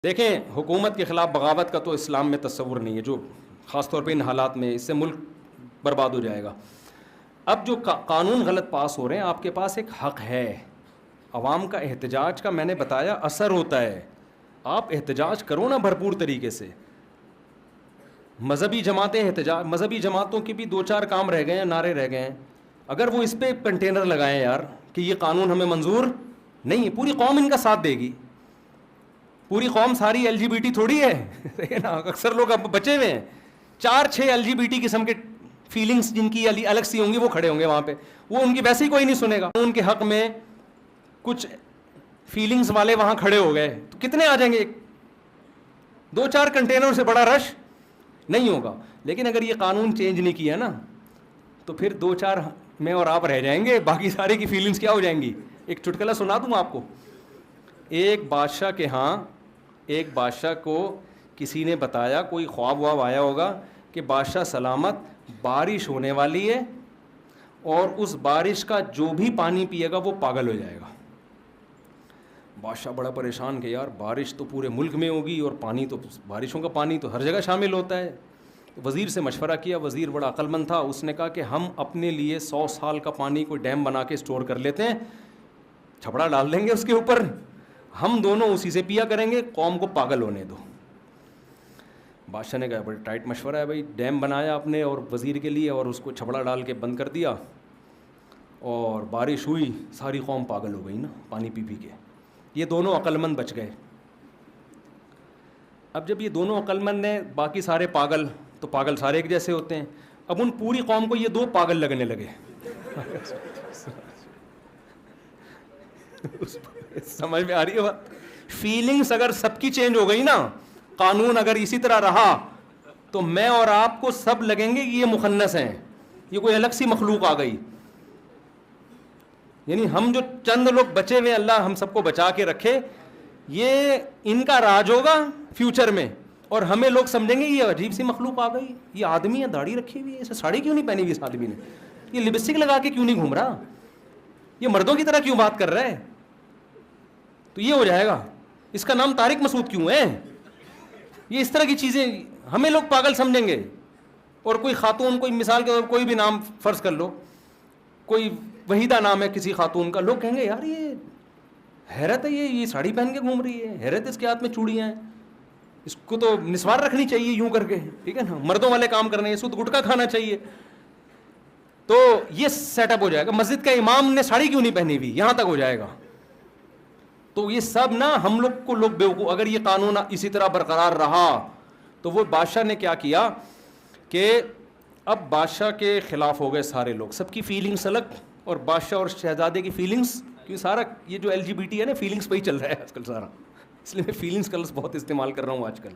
دیکھیں، حکومت کے خلاف بغاوت کا تو اسلام میں تصور نہیں ہے، جو خاص طور پہ ان حالات میں اس سے ملک برباد ہو جائے گا۔ اب جو قانون غلط پاس ہو رہے ہیں، آپ کے پاس ایک حق ہے، عوام کا احتجاج کا میں نے بتایا اثر ہوتا ہے، آپ احتجاج کرو نا بھرپور طریقے سے۔ مذہبی جماعتیں احتجاج، مذہبی جماعتوں کے بھی دو چار کام رہ گئے ہیں، نعرے رہ گئے ہیں، اگر وہ اس پہ کنٹینر لگائیں یار کہ یہ قانون ہمیں منظور نہیں ہے، پوری قوم ان کا ساتھ دے گی۔ پوری قوم ساری ایل جی بی ٹی تھوڑی ہے نا، اکثر لوگ اب بچے ہوئے ہیں، 4-6 ایل جی بی ٹی قسم کے فیلنگس جن کی الگ سی ہوں گی وہ کھڑے ہوں گے وہاں پہ، وہ ان کی ویسے ہی کوئی نہیں سنے گا۔ ان کے حق میں کچھ فیلنگس والے وہاں کھڑے ہو گئے تو کتنے آ جائیں گے؟ 2-4 کنٹینر سے بڑا رش نہیں ہوگا۔ لیکن اگر یہ قانون چینج نہیں کیا نا تو پھر 2-4 میں اور آپ رہ جائیں گے، باقی سارے کی فیلنگس کیا ہو جائیں گی۔ ایک چٹکلا سنا دوں آپ کو، ایک بادشاہ کے ہاں ایک بادشاہ کو کسی نے بتایا، کوئی خواب واب آیا ہوگا کہ بادشاہ سلامت بارش ہونے والی ہے اور اس بارش کا جو بھی پانی پیے گا وہ پاگل ہو جائے گا۔ بادشاہ بڑا پریشان کہ یار بارش تو پورے ملک میں ہوگی اور پانی تو، بارشوں کا پانی تو ہر جگہ شامل ہوتا ہے۔ وزیر سے مشورہ کیا، وزیر بڑا عقل مند تھا، اس نے کہا کہ ہم اپنے لیے 100 سال کا پانی کوئی ڈیم بنا کے اسٹور کر لیتے ہیں، چھپڑا ڈال دیں گے اس کے اوپر، ہم دونوں اسی سے پیا کریں گے، قوم کو پاگل ہونے دو۔ بادشاہ نے کہا بڑا ٹائٹ مشورہ ہے بھائی، ڈیم بنایا آپ نے اور وزیر کے لیے، اور اس کو چھپڑا ڈال کے بند کر دیا، اور بارش ہوئی، ساری قوم پاگل ہو گئی نا پانی پی پی کے۔ یہ دونوں عقل مند بچ گئے۔ اب جب یہ دونوں عقل مند ہیں، باقی سارے پاگل، تو پاگل سارے ایک جیسے ہوتے ہیں، اب ان پوری قوم کو یہ 2 پاگل لگنے لگے۔ سمجھ میں آ رہی ہے بات؟ فیلنگز اگر سب کی چینج ہو گئی نا، قانون اگر اسی طرح رہا تو میں اور آپ کو سب لگیں گے کہ یہ مخنث ہیں، یہ کوئی الگ سی مخلوق آ گئی۔ یعنی ہم جو چند لوگ بچے ہوئے، اللہ ہم سب کو بچا کے رکھے، یہ ان کا راج ہوگا فیوچر میں، اور ہمیں لوگ سمجھیں گے یہ عجیب سی مخلوق آ گئی، یہ آدمی ہے داڑھی رکھی ہوئی ہے، اسے ساڑی کیوں نہیں پہنی ہوئی اس آدمی نے، یہ لپسٹک لگا کے کیوں نہیں گھوم رہا، یہ مردوں کی طرح کیوں بات کر رہا ہے، تو یہ ہو جائے گا، اس کا نام طارق مسعود کیوں ہے، یہ اس طرح کی چیزیں ہمیں لوگ پاگل سمجھیں گے۔ اور کوئی خاتون، کوئی مثال کے طور پر کوئی بھی نام فرض کر لو، کوئی وحیدہ نام ہے کسی خاتون کا، لوگ کہیں گے یار یہ حیرت ہے، یہ ساڑی پہن کے گھوم رہی ہے، حیرت اس کے ہاتھ میں چوڑیاں ہیں، اس کو تو نسوار رکھنی چاہیے یوں کر کے، ٹھیک ہے نا، مردوں والے کام کرنے، اس کو تو گٹکا کھانا چاہیے۔ تو یہ سیٹ اپ ہو جائے گا، مسجد کا امام نے ساڑی کیوں نہیں پہنی ہوئی، یہاں تک ہو جائے گا۔ تو یہ سب نا ہم لوگ کو لوگ بیوقوف، اگر یہ قانون اسی طرح برقرار رہا تو وہ بادشاہ نے کیا کیا کہ اب بادشاہ کے خلاف ہو گئے سارے لوگ، سب کی فیلنگس الگ، اور بادشاہ اور شہزادے کی فیلنگس، کیونکہ سارا یہ جو ایل جی بی ٹی ہے نا، فیلنگس پہ ہی چل رہا ہے آج کل سارا، اس لیے میں فیلنگس کا لفظ بہت استعمال کر رہا ہوں آج کل،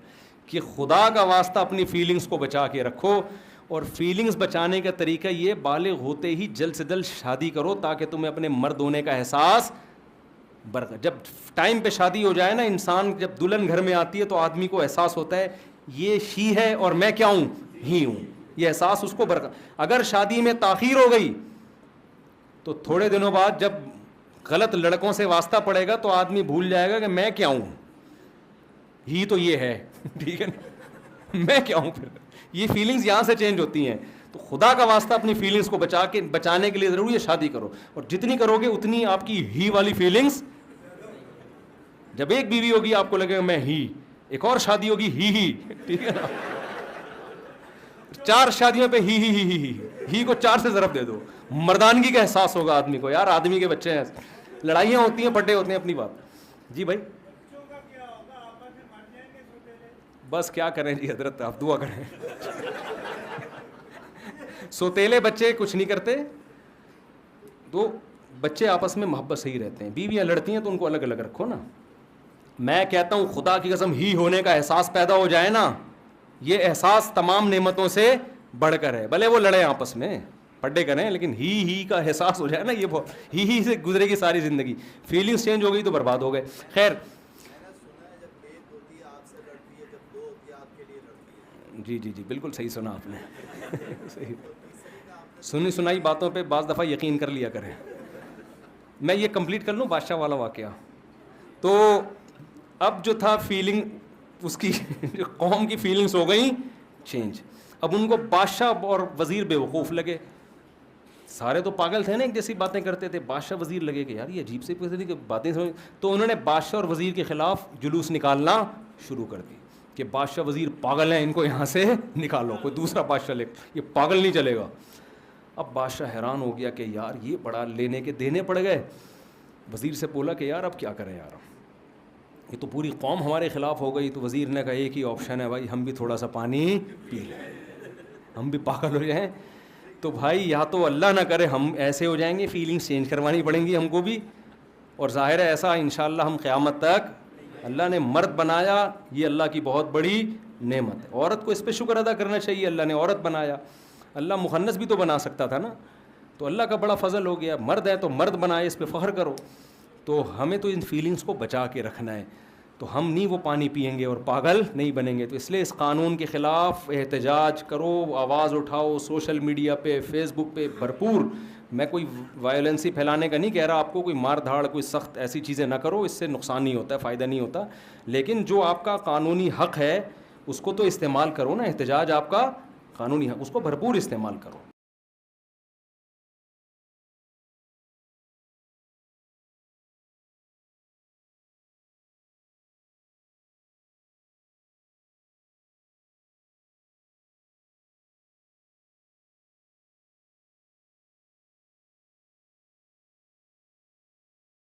کہ خدا کا واسطہ اپنی فیلنگس کو بچا کے رکھو، اور فیلنگس بچانے کا طریقہ یہ، بالغ ہوتے ہی جلد سے جلد شادی کرو تاکہ تمہیں اپنے مرد ہونے کا احساس جب ٹائم پہ شادی ہو جائے نا، انسان جب دلہن گھر میں آتی ہے تو آدمی کو احساس ہوتا ہے یہ شی ہے اور میں کیا ہوں، ہی ہوں، یہ احساس اس کو اگر شادی میں تاخیر ہو گئی تو تھوڑے دنوں بعد جب غلط لڑکوں سے واسطہ پڑے گا تو آدمی بھول جائے گا کہ میں کیا ہوں، ہی تو یہ ہے، ٹھیک ہے نا، میں کیا ہوں۔ پھر یہ فیلنگز یہاں سے چینج ہوتی ہیں۔ تو خدا کا واسطہ اپنی فیلنگز کو بچانے کے لیے ضروری ہے شادی کرو، اور جتنی کرو گے اتنی آپ کی ہی والی فیلنگز، جب ایک بیوی ہوگی آپ کو لگے گا میں ہی، ایک اور شادی ہوگی ہی، ٹھیک ہے نا، 4 شادیوں پہ ہی کو 4 سے ضرب دے دو، مردانگی کا احساس ہوگا آدمی کو، یار آدمی کے بچے ہیں، لڑائیاں ہوتی ہیں، بڑے ہوتے ہیں، اپنی بات۔ جی بھائی بس کیا کریں جی حضرت، آپ دعا کریں۔ سوتیلے بچے کچھ نہیں کرتے، تو بچے آپس میں محبت سے ہی رہتے ہیں، بیویاں لڑتی ہیں تو ان کو الگ الگ رکھو نا۔ میں کہتا ہوں خدا کی قسم، ہی ہونے کا احساس پیدا ہو جائے نا، یہ احساس تمام نعمتوں سے بڑھ کر ہے، بھلے وہ لڑیں آپس میں، پڈے کریں، لیکن ہی کا احساس ہو جائے نا، یہ بہت ہی سے گزرے گی ساری زندگی، فیلنگز چینج ہو گئی تو برباد ہو گئے۔ خیر جی جی جی بالکل صحیح سنا آپ نے، صحیح سنی سنائی باتوں پہ بعض دفعہ یقین کر لیا کریں۔ میں یہ کمپلیٹ کر لوں بادشاہ والا واقعہ۔ تو اب جو تھا فیلنگ اس کی قوم کی فیلنگس ہو گئیں چینج. اب ان کو بادشاہ اور وزیر بے وقوف لگے. سارے تو پاگل تھے نا, ایک جیسی باتیں کرتے تھے. بادشاہ وزیر لگے کہ یار یہ عجیب سی باتیں سمجھ, تو انہوں نے بادشاہ اور وزیر کے خلاف جلوس نکالنا شروع کر دی کہ بادشاہ وزیر پاگل ہیں, ان کو یہاں سے نکالو, کوئی دوسرا بادشاہ لے, یہ پاگل نہیں چلے گا. اب بادشاہ حیران ہو گیا کہ یار یہ بڑا لینے کے دینے پڑ گئے. وزیر سے بولا کہ یار اب کیا کریں یار, یہ تو پوری قوم ہمارے خلاف ہو گئی. تو وزیر نے کہا ایک ہی آپشن ہے بھائی, ہم بھی تھوڑا سا پانی پی لیں, ہم بھی پاگل ہو جائیں. تو بھائی یا تو اللہ نہ کرے ہم ایسے ہو جائیں گے, فیلنگس چینج کروانی پڑیں گی ہم کو بھی. اور ظاہر ہے ایسا انشاءاللہ ہم قیامت تک, اللہ نے مرد بنایا, یہ اللہ کی بہت بڑی نعمت ہے. عورت کو اس پہ شکر ادا کرنا چاہیے, اللہ نے عورت بنایا. اللہ مخنث بھی تو بنا سکتا تھا نا, تو اللہ کا بڑا فضل ہو گیا. مرد ہے تو مرد بنائے, اس پہ فخر کرو. تو ہمیں تو ان فیلنگس کو بچا کے رکھنا ہے. تو ہم نہیں وہ پانی پئیں گے اور پاگل نہیں بنیں گے. تو اس لیے اس قانون کے خلاف احتجاج کرو, آواز اٹھاؤ, سوشل میڈیا پہ, فیس بک پہ بھرپور. میں کوئی وائلنسی پھیلانے کا نہیں کہہ رہا آپ کو, کوئی مار دھاڑ, کوئی سخت ایسی چیزیں نہ کرو, اس سے نقصان نہیں ہوتا ہے, فائدہ نہیں ہوتا. لیکن جو آپ کا قانونی حق ہے اس کو تو استعمال کرو نا. احتجاج آپ کا قانونی حق, اس کو بھرپور استعمال کرو.